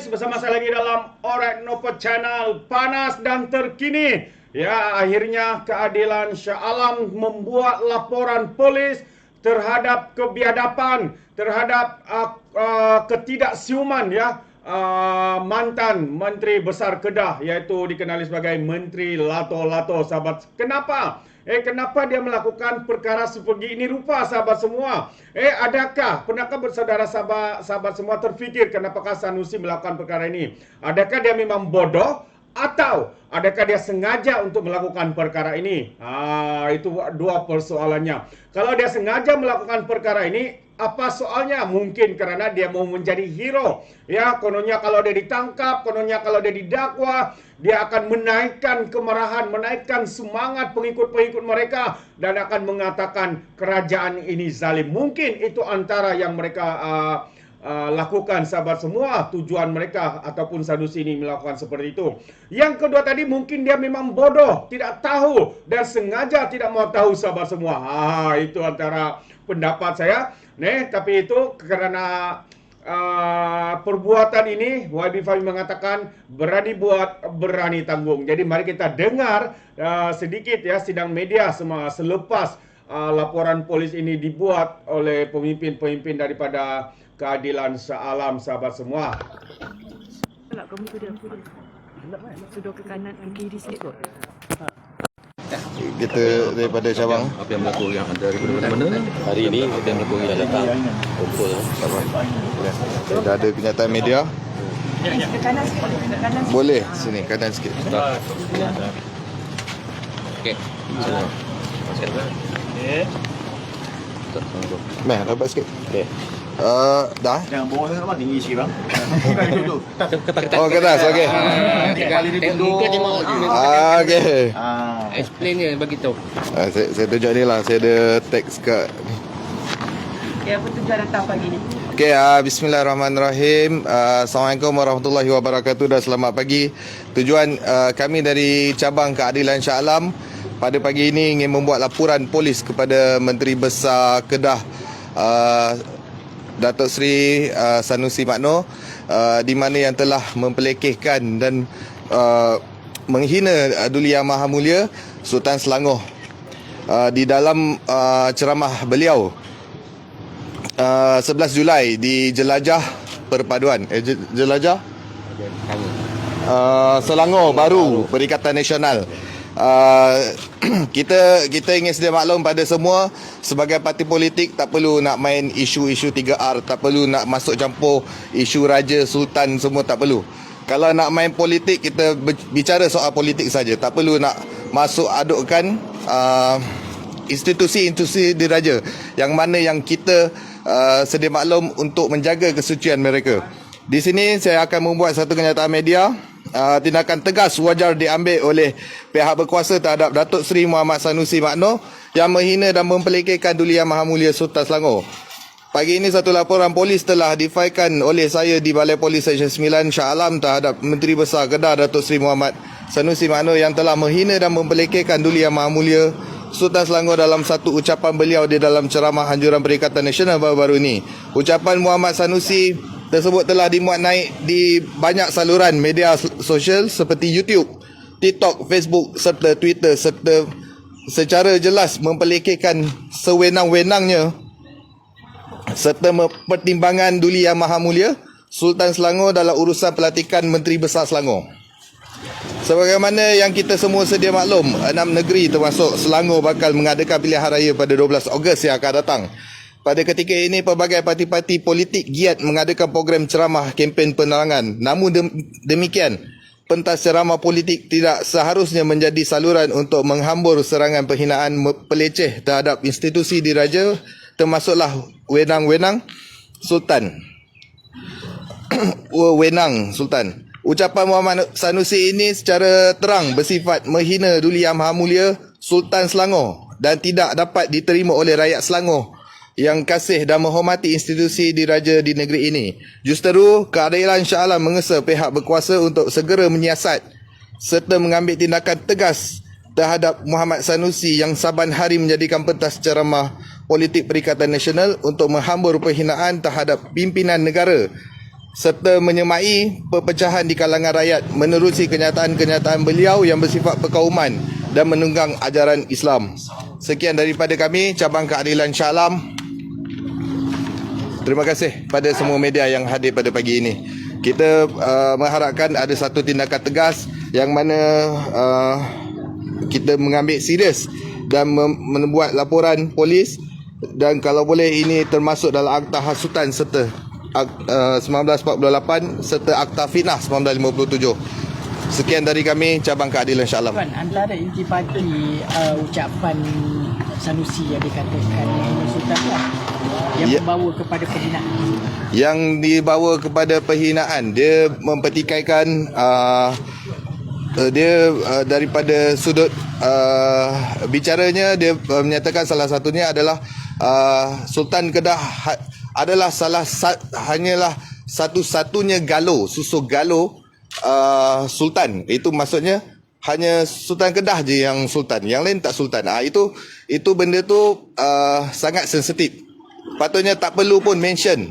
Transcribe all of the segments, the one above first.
guys, bersama saya lagi dalam Alright Nopo Channel, panas dan terkini. Ya, akhirnya keadilan Shah Alam membuat laporan polis terhadap kebiadaban, terhadap ketidaksiuman ya mantan Menteri Besar Kedah, iaitu dikenali sebagai Menteri Lato-Lato, sahabat. Kenapa? Kenapa dia melakukan perkara seperti ini rupa, sahabat semua? Pernahkah bersaudara sahabat semua terfikir kenapakah Sanusi melakukan perkara ini? Adakah dia memang bodoh? Atau adakah dia sengaja untuk melakukan perkara ini? Itu dua persoalannya. Kalau dia sengaja melakukan perkara ini, apa soalnya? Mungkin karena dia mau menjadi hero. Ya, kononnya kalau dia ditangkap, kononnya kalau dia didakwa, dia akan menaikkan kemarahan, menaikkan semangat pengikut-pengikut mereka dan akan mengatakan kerajaan ini zalim. Mungkin itu antara yang mereka lakukan, sahabat semua, tujuan mereka ataupun Sanusi ini melakukan seperti itu. Yang kedua tadi, mungkin dia memang bodoh, tidak tahu dan sengaja tidak mau tahu, sahabat semua. Itu antara pendapat saya. Tapi itu karena perbuatan ini, YB Fahmi mengatakan berani buat, berani tanggung. Jadi mari kita dengar sedikit ya sidang media semua selepas laporan polis ini dibuat oleh pemimpin-pemimpin daripada keadilan Shah Alam, sahabat semua. Kamu sudah ke kanan, ke kiri sikit. Kita daripada Cabang. Apa yang berlaku yang daripada mana-mana hari ini, apa yang berlaku yang datang kumpul Dah ada kenyataan media. Ke kanan sikit, ke kanan sikit. Boleh sini kanan sikit. okey. Meh dapat sikit. Okey. Dah. Jangan bawah sangat bang, tinggi sikit bang. Bukan duduk. Oh kertas okey. Kali dia duduk. Okey. Explain dia bagi tahu. Saya tunjuk ni lah. Saya ada teks kat ni. Okay, apa tujuan datang pagi ni? Okey, bismillahirrahmanirrahim. Assalamualaikum warahmatullahi wabarakatuh dan selamat pagi. Tujuan kami dari cabang keadilan Shah Alam pada pagi ini ingin membuat laporan polis kepada Menteri Besar Kedah Datuk Seri Sanusi Makno, di mana yang telah mempelekehkan dan menghina Duli Yang Maha Mulia Sultan Selangor. Di dalam ceramah beliau 11 Julai di Jelajah Perpaduan Jelajah Selangor Baru Perikatan Nasional. Kita ingin sedia maklum pada semua, sebagai parti politik tak perlu nak main isu-isu 3R, tak perlu nak masuk campur isu raja, sultan, semua tak perlu. Kalau nak main politik, kita bicara soal politik saja, tak perlu nak masuk adukkan institusi-institusi diraja yang mana yang kita sedia maklum untuk menjaga kesucian mereka. Di sini saya akan membuat satu kenyataan media. Tindakan tegas wajar diambil oleh pihak berkuasa terhadap Datuk Seri Muhammad Sanusi Makno yang menghina dan mempelekehkan Duli Yang Maha Mulia Sultan Selangor. Pagi ini satu laporan polis telah difailkan oleh saya di Balai Polis Seksyen 9 Shah Alam terhadap Menteri Besar Kedah Datuk Seri Muhammad Sanusi Makno yang telah menghina dan mempelekehkan Duli Yang Maha Mulia Sultan Selangor dalam satu ucapan beliau di dalam ceramah Anjuran Perikatan Nasional baru-baru ini. Ucapan Muhammad Sanusi tersebut telah dimuat naik di banyak saluran media sosial seperti YouTube, TikTok, Facebook serta Twitter, serta secara jelas mempelekehkan sewenang-wenangnya serta pertimbangan Duli Yang Maha Mulia Sultan Selangor dalam urusan pelantikan Menteri Besar Selangor. Sebagaimana yang kita semua sedia maklum, 6 negeri termasuk Selangor bakal mengadakan pilihan raya pada 12 Ogos yang akan datang. Pada ketika ini, pelbagai parti-parti politik giat mengadakan program ceramah kempen penerangan. Namun demikian, pentas ceramah politik tidak seharusnya menjadi saluran untuk menghambur serangan penghinaan peleceh terhadap institusi diraja, termasuklah wenang-wenang Sultan. Wenang Sultan. Ucapan Muhammad Sanusi ini secara terang bersifat menghina Duli Yang Maha Mulia Sultan Selangor dan tidak dapat diterima oleh rakyat Selangor yang kasih dan menghormati institusi diraja di negeri ini. Justeru, keadilan Shah Alam mengesa pihak berkuasa untuk segera menyiasat serta mengambil tindakan tegas terhadap Muhammad Sanusi yang saban hari menjadikan pentas ceramah politik Perikatan Nasional untuk menghambur penghinaan terhadap pimpinan negara serta menyemai perpecahan di kalangan rakyat menerusi kenyataan-kenyataan beliau yang bersifat perkauman dan menunggang ajaran Islam. Sekian daripada kami, Cabang Keadilan Shah Alam. Terima kasih pada semua media yang hadir pada pagi ini. Kita mengharapkan ada satu tindakan tegas yang mana kita mengambil serius dan membuat laporan polis, dan kalau boleh ini termasuk dalam akta hasutan serta 1948 serta akta fitnah 1957. Sekian dari kami, Cabang Keadilan Shah Alam. Tuan, antara intipati ucapan Sanusi yang dikatakan Sultan yang membawa kepada penghinaan. Yang dibawa kepada penghinaan, dia mempertikaikan dia daripada sudut bicaranya, dia menyatakan salah satunya adalah Sultan Kedah adalah hanyalah satu-satunya susu galo Sultan. Itu maksudnya hanya Sultan Kedah je yang Sultan, yang lain tak Sultan. Itu benda tu sangat sensitif. Patutnya tak perlu pun mention,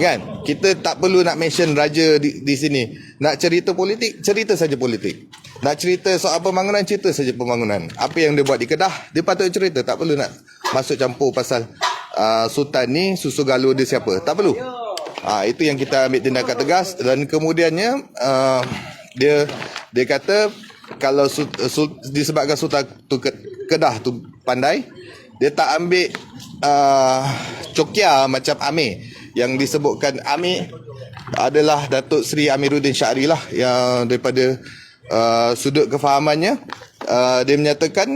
kan? Kita tak perlu nak mention raja di sini. Nak cerita politik, cerita saja politik. Nak cerita soal pembangunan, cerita saja pembangunan. Apa yang dia buat di Kedah, dia patut cerita. Tak perlu nak masuk campur pasal Sultan ni, susu galuh dia siapa. Tak perlu. Itu yang kita ambil tindakan tegas. Dan kemudiannya dia kata kalau disebabkan Sultan tu Kedah tu pandai, dia tak ambil cokia macam Amir. Yang disebutkan Amir adalah Datuk Seri Amiruddin Syahri lah, yang daripada sudut kefahamannya dia menyatakan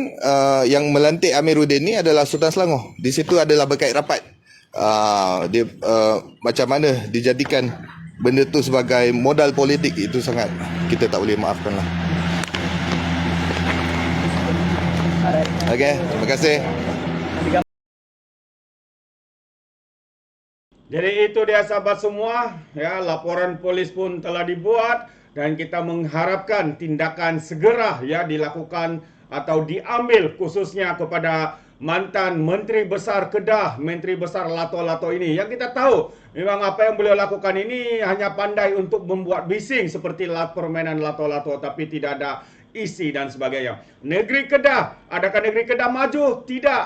yang melantik Amiruddin ni adalah Sultan Selangor. Di situ adalah berkait rapat dia macam mana dijadikan benda tu sebagai modal politik. Itu sangat kita tak boleh maafkan lah. Okey, terima kasih. Jadi itu dia sahabat semua, ya, laporan polis pun telah dibuat dan kita mengharapkan tindakan segera ya dilakukan atau diambil khususnya kepada mantan Menteri Besar Kedah, Menteri Besar Lato-Lato ini. Yang kita tahu memang apa yang beliau lakukan ini hanya pandai untuk membuat bising seperti permainan Lato-Lato, tapi tidak ada isi dan sebagainya. Negeri Kedah, adakah negeri Kedah maju? Tidak.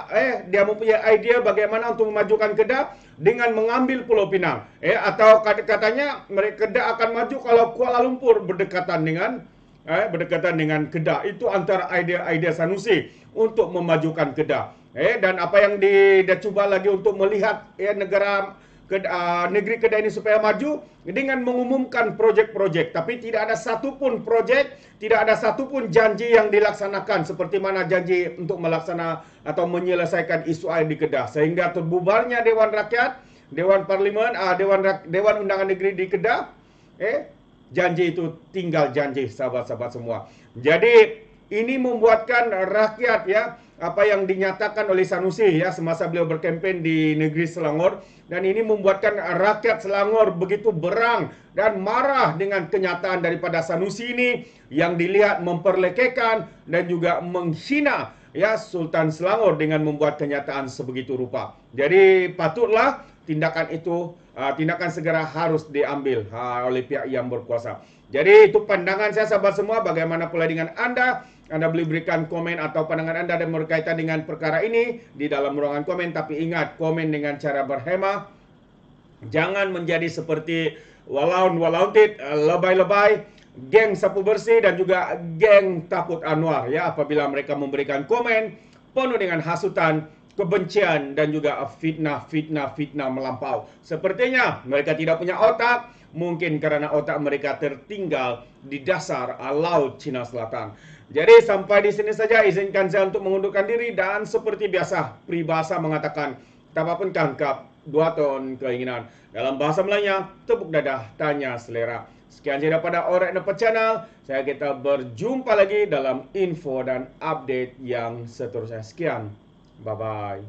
Dia mempunyai idea bagaimana untuk memajukan Kedah dengan mengambil Pulau Pinang. Atau katanya mereka Kedah akan maju kalau Kuala Lumpur berdekatan dengan Kedah. Itu antara idea Sanusi untuk memajukan Kedah. Dan apa yang dia cuba lagi untuk melihat negeri Kedah ini supaya maju dengan mengumumkan projek-projek, tapi tidak ada satupun projek, tidak ada satupun janji yang dilaksanakan seperti mana janji untuk melaksanakan atau menyelesaikan isu air di Kedah, sehingga terbubarnya Dewan Rakyat, Dewan Parlimen, Dewan Undangan Negeri di Kedah. Janji itu tinggal janji, sahabat-sahabat semua. Jadi ini membuatkan rakyat apa yang dinyatakan oleh Sanusi semasa beliau berkempen di negeri Selangor, dan ini membuatkan rakyat Selangor begitu berang dan marah dengan kenyataan daripada Sanusi ini yang dilihat memperlekehkan dan juga menghina Sultan Selangor dengan membuat kenyataan sebegitu rupa. Jadi patutlah tindakan segera harus diambil oleh pihak yang berkuasa. Jadi itu pandangan saya, sahabat semua. Bagaimana pula dengan Anda? Anda boleh berikan komen atau pandangan Anda dan berkaitan dengan perkara ini di dalam ruangan komen. Tapi ingat, komen dengan cara berhemah. Jangan menjadi seperti walaun-walautit, lebay-lebay, geng sapu bersih dan juga geng takut Anwar. Apabila mereka memberikan komen penuh dengan hasutan, kebencian dan juga fitnah melampau. Sepertinya mereka tidak punya otak. Mungkin karena otak mereka tertinggal di dasar Laut Cina Selatan. Jadi sampai di sini saja, izinkan saya untuk mengundurkan diri, dan seperti biasa peribahasa mengatakan tapapun kangkap 2 ton keinginan. Dalam bahasa Melayunya, tepuk dadah tanya selera. Sekian saja daripada Alright Nepal Channel. Kita berjumpa lagi dalam info dan update yang seterusnya. Sekian. Bye-bye.